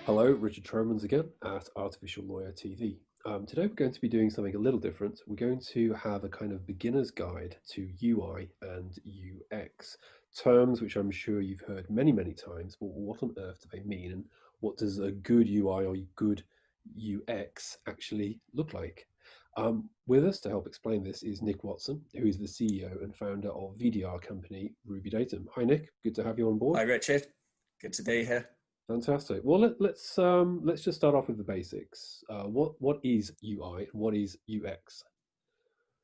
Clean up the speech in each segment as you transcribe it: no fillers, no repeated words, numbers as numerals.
Hello, Richard Tromans again at Artificial Lawyer TV. Today we're going to be doing something a little different. We're going to have a kind of beginner's guide to UI and UX, terms which I'm sure you've heard many, many times, but what on earth do they mean and what does a good UI or good UX actually look like? With us to help explain this is Nick Watson, who is the CEO and founder of VDR company Ruby Datum. Hi Nick, good to have you on board. Hi Richard, good to be here. Fantastic. Well, let's just start off with the basics. What is UI and what is UX?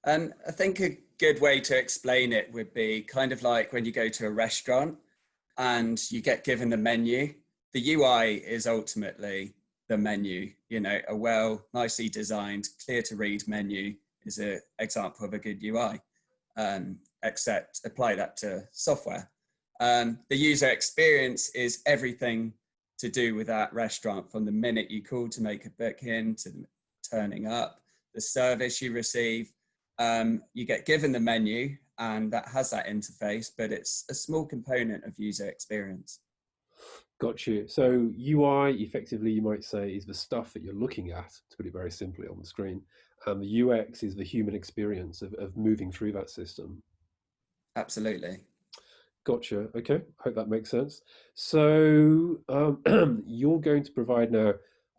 I think a good way to explain it would be kind of like when you go to a restaurant and you get given the menu. The UI is ultimately the menu. You know, a nicely designed, clear to read menu is an example of a good UI. Except apply that to software. The user experience is everything to do with that restaurant, from the minute you call to make a booking to turning up, the service you receive. You get given the menu and that has that interface, but it's a small component of user experience. Got you. So UI, effectively, you might say, is the stuff that you're looking at, to put it very simply, on the screen. And the UX is the human experience of moving through that system. Absolutely. Gotcha. Okay, hope that makes sense. So you're going to provide now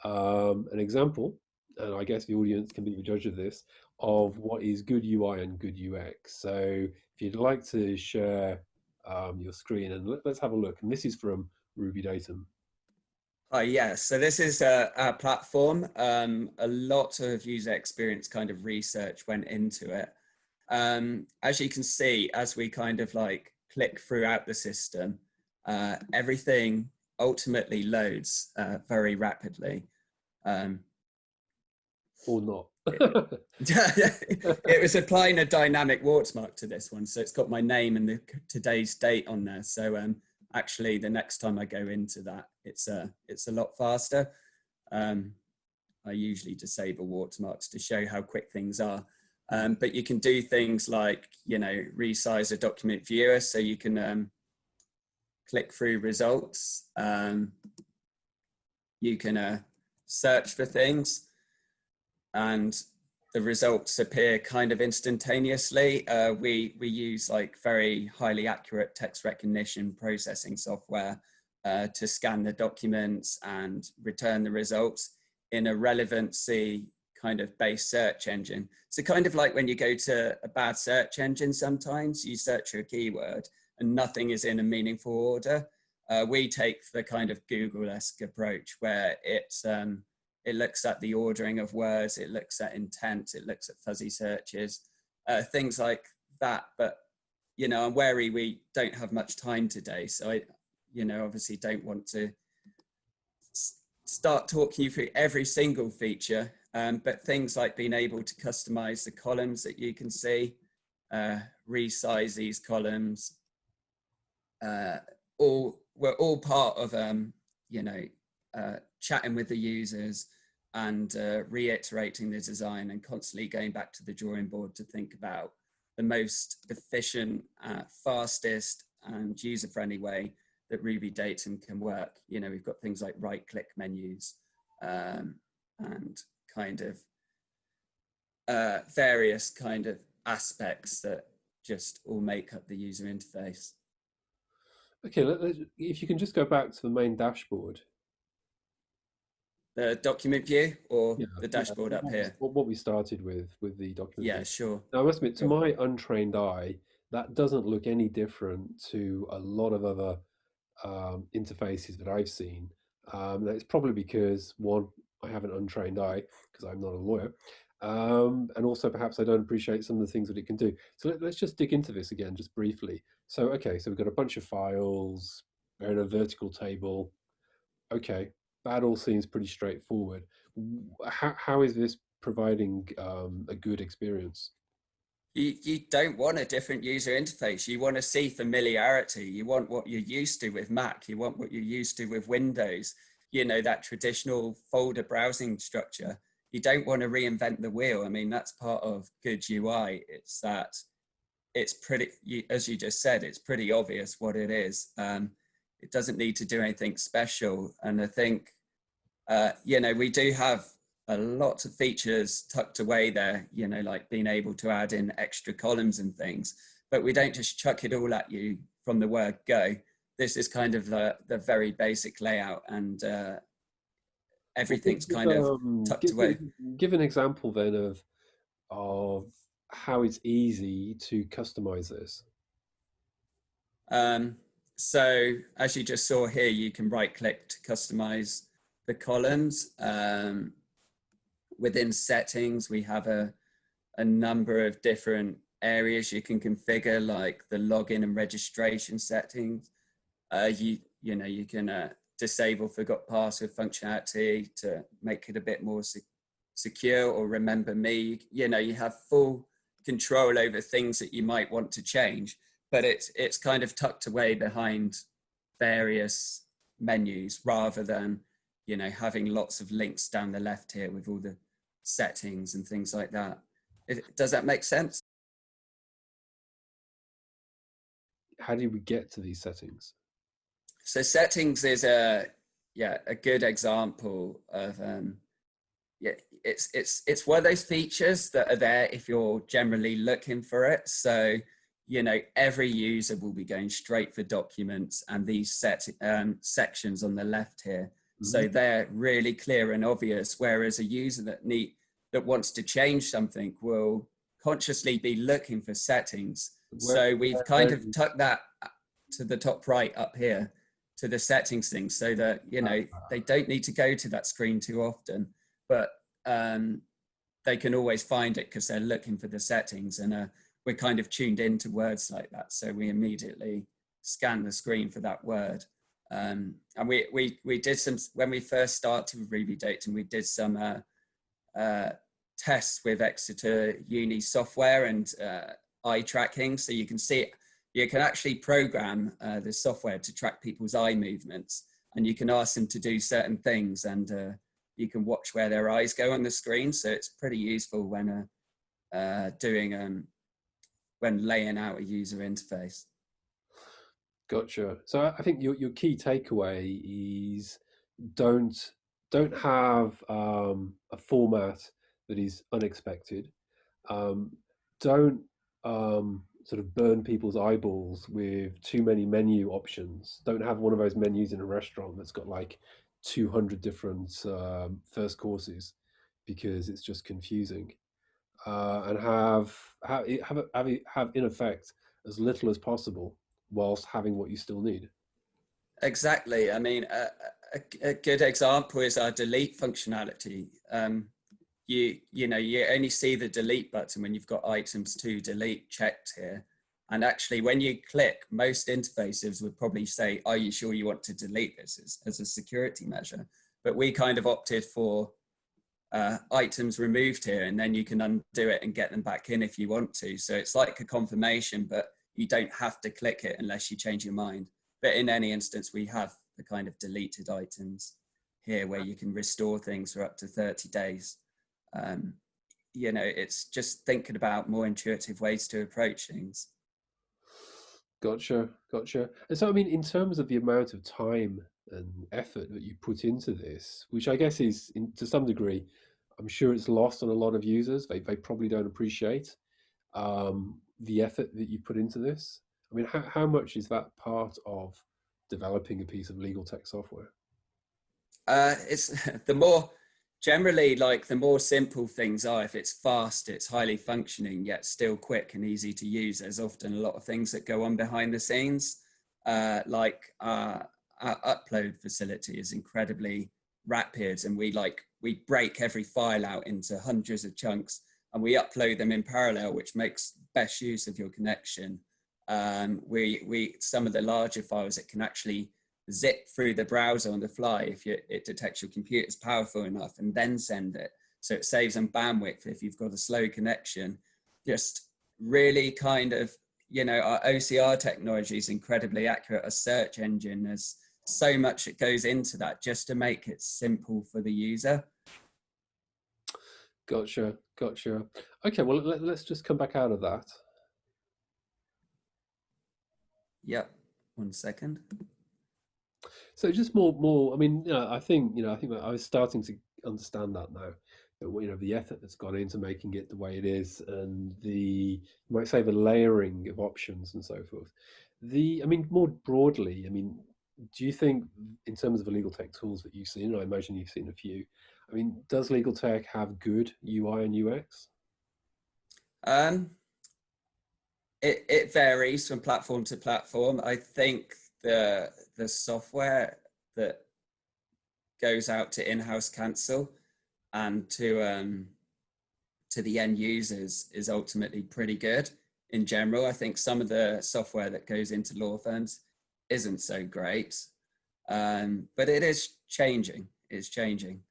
an example, and I guess the audience can be the judge of this, of what is good UI and good UX. So if you'd like to share your screen, and let's have a look. And this is from Ruby Datum. Yes, so this is our platform. A lot of user experience kind of research went into it. As you can see, as we kind of like click throughout the system, everything ultimately loads very rapidly. Or not. It was applying a dynamic watermark to this one, so it's got my name and today's date on there. So actually, the next time I go into that, it's a lot faster. I usually disable watermarks to show how quick things are. But you can do things like, you know, resize a document viewer, so you can click through results. You can search for things and the results appear kind of instantaneously. We use like very highly accurate text recognition processing software to scan the documents and return the results in a relevancy kind of base search engine. So kind of like when you go to a bad search engine, sometimes you search for a keyword and nothing is in a meaningful order. We take the kind of Google-esque approach where it looks at the ordering of words, it looks at intent, it looks at fuzzy searches, things like that. But, you know, I'm wary we don't have much time today. So I, you know, obviously don't want to start talking you through every single feature. But things like being able to customize the columns that you can see, resize these columns, we're all part of, you know, chatting with the users and reiterating the design and constantly going back to the drawing board to think about the most efficient, fastest and user-friendly way that Ruby Datum can work. You know, we've got things like right-click menus and kind of various kind of aspects that just all make up the user interface. Okay, if you can just go back to the main dashboard. The document view or Yeah, the dashboard up here? what we started with the document Yeah, view. sure. Now, I must admit, to Sure. my untrained eye, that doesn't look any different to a lot of other interfaces that I've seen. That's probably because, one, I have an untrained eye because I'm not a lawyer, and also perhaps I don't appreciate some of the things that it can do. So let's just dig into this again, just briefly. So, okay, so we've got a bunch of files, they're in a vertical table. Okay, that all seems pretty straightforward. How is this providing a good experience? You don't want a different user interface. You want to see familiarity. You want what you're used to with Mac. You want what you're used to with Windows. You know, that traditional folder browsing structure. You don't want to reinvent the wheel. I mean, that's part of good UI. It's that it's pretty, as you just said, it's pretty obvious what it is. It doesn't need to do anything special. And I think We do have a lot of features tucked away there, like being able to add in extra columns and things, but we don't just chuck it all at you from the word go. This is kind of the very basic layout, and Well, everything's kind of tucked away. give an example then of how it's easy to customize this. Um, so as you just saw here, you can right click to customize the columns. Within settings, we have a number of different areas you can configure, like the login and registration settings. You can disable forgot password functionality to make it a bit more secure, or remember me. You have full control over things that you might want to change, but it's kind of tucked away behind various menus, rather than having lots of links down the left here with all the settings and things like that. Does that make sense? How do we get to these settings? So settings is a good example of it's one of those features that are there if you're generally looking for it. So every user will be going straight for documents and these sections on the left here. So they're really clear and obvious, whereas a user that wants to change something will consciously be looking for settings. So we've kind of tucked that to the top right up here to the settings thing, so that they don't need to go to that screen too often, but they can always find it because they're looking for the settings, and we're kind of tuned into words like that, so we immediately scan the screen for that word. And we did some, when we first started with Ruby Datum, we did some tests with Exeter Uni software and eye tracking. So you can see, you can actually program the software to track people's eye movements, and you can ask them to do certain things, and you can watch where their eyes go on the screen. So it's pretty useful when when laying out a user interface. Gotcha. So I think your key takeaway is don't don't have a format that is unexpected. Um, don't sort of burn people's eyeballs with too many menu options. Don't have one of those menus in a restaurant that's got like 200 different first courses, because it's just confusing. And have in effect as little as possible whilst having what you still need. Exactly. I mean, a good example is our delete functionality. You only see the delete button when you've got items to delete checked here. And actually, when you click, most interfaces would probably say, are you sure you want to delete this as a security measure? But we kind of opted for items removed here, and then you can undo it and get them back in if you want to. So it's like a confirmation, but you don't have to click it unless you change your mind. But in any instance, we have the kind of deleted items here where you can restore things for up to 30 days. It's just thinking about more intuitive ways to approach things. Gotcha, gotcha. And so, I mean, in terms of the amount of time and effort that you put into this, which I guess is, to some degree, I'm sure it's lost on a lot of users. They probably don't appreciate the effort that you put into this. I mean, how much is that part of developing a piece of legal tech software? It's the more generally, like the more simple things are, if it's fast, it's highly functioning, yet still quick and easy to use. There's often a lot of things that go on behind the scenes. Like our upload facility is incredibly rapid, and we break every file out into hundreds of chunks and we upload them in parallel, which makes best use of your connection. We some of the larger files, it can actually zip through the browser on the fly if it detects your computer's powerful enough, and then send it. So it saves on bandwidth if you've got a slow connection. Just really kind of, our OCR technology is incredibly accurate. A search engine, there's so much that goes into that just to make it simple for the user. Gotcha, gotcha. Okay, well, let's just come back out of that. Yep. 1 second. So just more. I mean, I think I think that I was starting to understand that now. That, the effort that's gone into making it the way it is, and you might say the layering of options and so forth. I mean, more broadly, I mean, do you think in terms of the legal tech tools that you've seen, I imagine you've seen a few. I mean, does legal tech have good UI and UX? Um, it varies from platform to platform. I think the software that goes out to in-house counsel and to the end users is ultimately pretty good in general. I think some of the software that goes into law firms isn't so great, but it is changing. It's changing,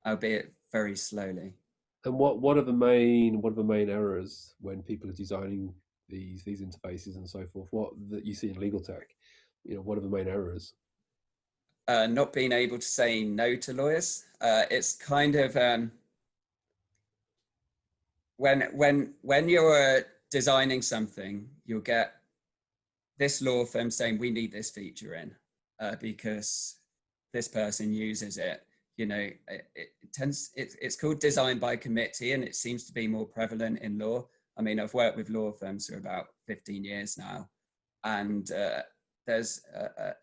albeit very slowly. And what are the main errors when people are designing these interfaces and so forth? What that you see in legal tech? What are the main errors? Not being able to say no to lawyers. It's kind of when you're designing something, you'll get this law firm saying we need this feature in because this person uses it. It's called design by committee, and it seems to be more prevalent in law. I mean, I've worked with law firms for about 15 years now, and there's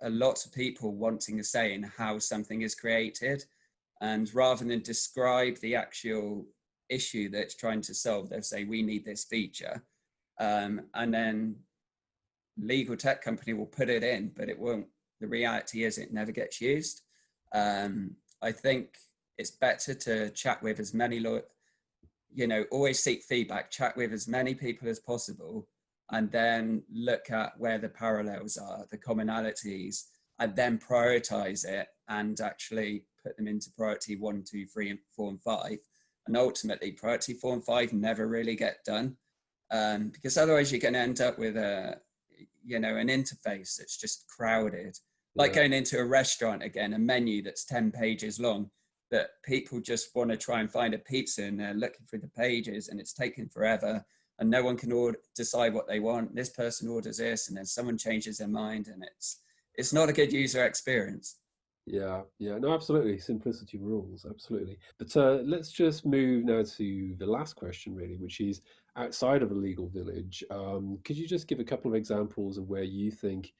a lot of people wanting a say in how something is created, and rather than describe the actual issue that it's trying to solve, they'll say we need this feature, and then legal tech company will put it in, but it won't. The reality is it never gets used. I think it's better to chat with as many always seek feedback, chat with as many people as possible, and then look at where the parallels are, the commonalities, and then prioritize it and actually put them into priority 1, 2, 3, and 4 and 5. And ultimately, priority 4 and 5 never really get done, because otherwise you're going to end up with an interface that's just crowded, like Yeah. going into a restaurant again, a menu that's 10 pages long, that people just want to try and find a pizza and they're looking through the pages and it's taking forever and no one can decide what they want. This person orders this and then someone changes their mind, and it's not a good user experience. Yeah, yeah, no, absolutely. Simplicity rules, absolutely. But let's just move now to the last question, really, which is outside of a legal village. Could you just give a couple of examples of where you think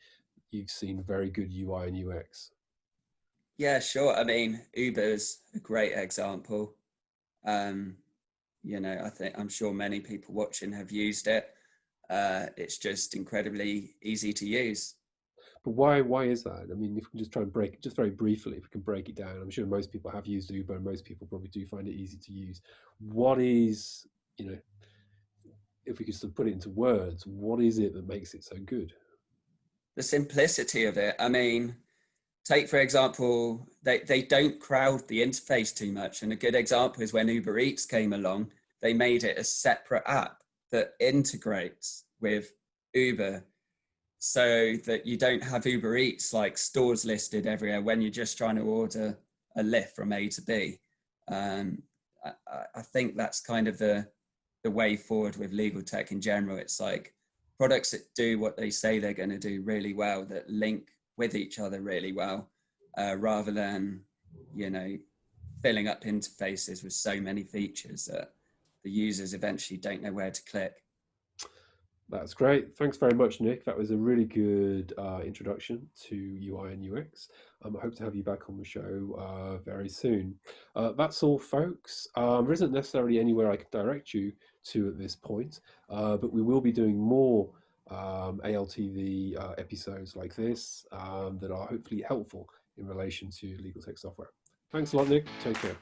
you've seen very good UI and UX? Yeah, sure. I mean, Uber's a great example. um, I'm sure many people watching have used it. It's just incredibly easy to use. But why is that? I mean, if we can just try and break it, just very briefly, if we can break it down, I'm sure most people have used Uber and most people probably do find it easy to use. What is, you know, if we could sort of put it into words, what is it that makes it so good? The simplicity of it. I mean, take for example, they don't crowd the interface too much. And a good example is when Uber Eats came along, they made it a separate app that integrates with Uber, so that you don't have Uber Eats like stores listed everywhere when you're just trying to order a lift from A to B. Um, I think that's kind of the way forward with legal tech in general. It's like products that do what they say they're going to do really well, that link with each other really well, rather than you know filling up interfaces with so many features that the users eventually don't know where to click. That's great. Thanks very much, Nick. That was a really good introduction to UI and UX. I hope to have you back on the show very soon. That's all, folks. There isn't necessarily anywhere I can direct you to at this point, but we will be doing more ALTV episodes like this that are hopefully helpful in relation to legal tech software. Thanks a lot, Nick. Take care.